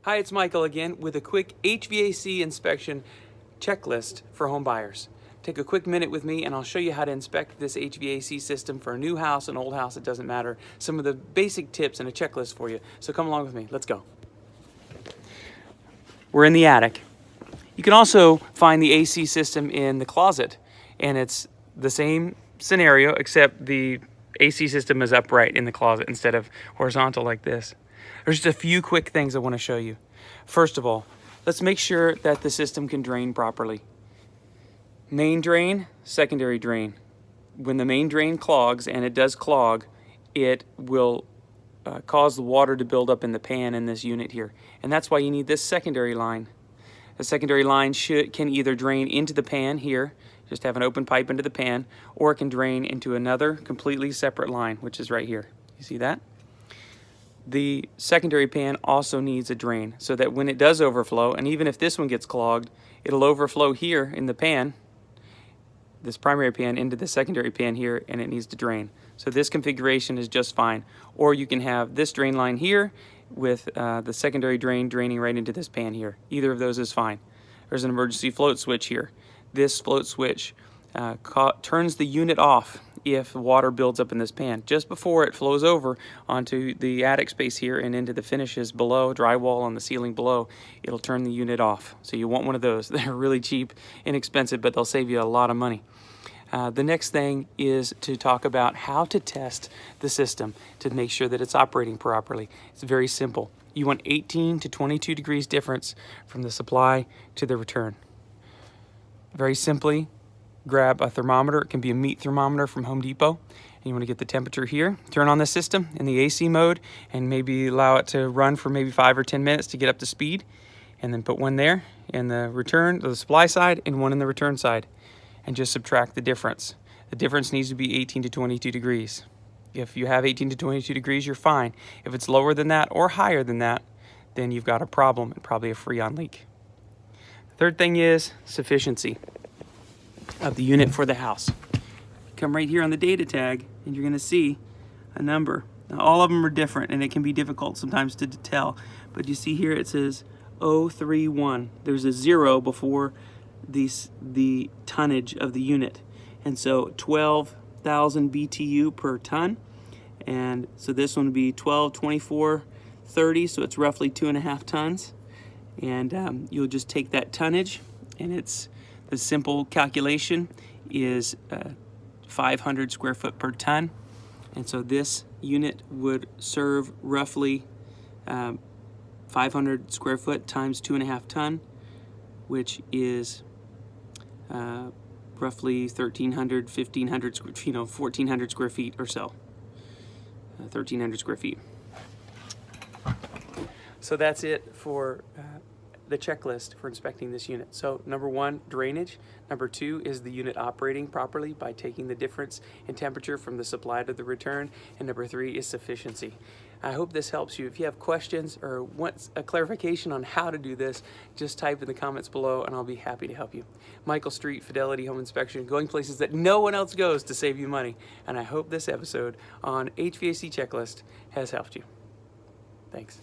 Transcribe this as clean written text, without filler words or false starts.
Hi, it's Michael again with a quick HVAC inspection checklist for home buyers. Take a quick minute with me and I'll show you how to inspect this HVAC system for a new house, an old house, it doesn't matter. Some of the basic tips and a checklist for you. So come along with me, let's go. We're in the attic. You can also find the AC system in the closet, and it's the same scenario except the AC system is upright in the closet instead of horizontal like this. There's just a few quick things I want to show you. First of all, let's make sure that the system can drain properly. Main drain, secondary drain. When the main drain clogs, and it does clog, it will cause the water to build up in the pan in this unit here. And that's why you need this secondary line. The secondary line can either drain into the pan here, just have an open pipe into the pan, or it can drain into another completely separate line, which is right here. You see that? The secondary pan also needs a drain so that when it does overflow, and even if this one gets clogged, it'll overflow here in the pan, this primary pan, into the secondary pan here, and it needs to drain. So this configuration is just fine. Or you can have this drain line here with the secondary drain draining right into this pan here. Either of those is fine. There's an emergency float switch here. This float switch turns the unit off if water builds up in this pan just before it flows over onto the attic space here and into the finishes below, drywall on the ceiling below. It'll turn the unit off. So you want one of those. They're really cheap, inexpensive, but they'll save you a lot of money. The next thing is to talk about how to test the system to make sure that it's operating properly. It's very simple. You want 18 to 22 degrees difference from the supply to the return. Very simply, grab a thermometer. It can be a meat thermometer from Home Depot. And you want to get the temperature here. Turn on the system in the AC mode and maybe allow it to run for maybe 5 or 10 minutes to get up to speed. And then put one there in the return, the supply side, and one in the return side. And just subtract the difference. The difference needs to be 18 to 22 degrees. If you have 18 to 22 degrees, you're fine. If it's lower than that or higher than that, then you've got a problem and probably a freon leak. The third thing is sufficiency of the unit for the house. Come right here on the data tag and you're going to see a number. Now, all of them are different and it can be difficult sometimes to tell, but you see here it says 031. There's a 0 before the tonnage of the unit, and so 12,000 BTU per ton, and so this one would be 12, 24, 30, so it's roughly 2.5 tons, and you'll just take that tonnage, and it's the simple calculation is 500 square foot per ton, and so this unit would serve roughly 500 square foot times 2.5 ton, which is roughly 1,300, 1,500, 1,400 square feet or so. 1,300 square feet. So that's it for the checklist for inspecting this unit. So number 1, drainage. Number 2 is the unit operating properly by taking the difference in temperature from the supply to the return. And number 3 is sufficiency. I hope this helps you. If you have questions or want a clarification on how to do this, just type in the comments below and I'll be happy to help you. Michael Street, Fidelity Home Inspection, going places that no one else goes to save you money. And I hope this episode on HVAC Checklist has helped you. Thanks.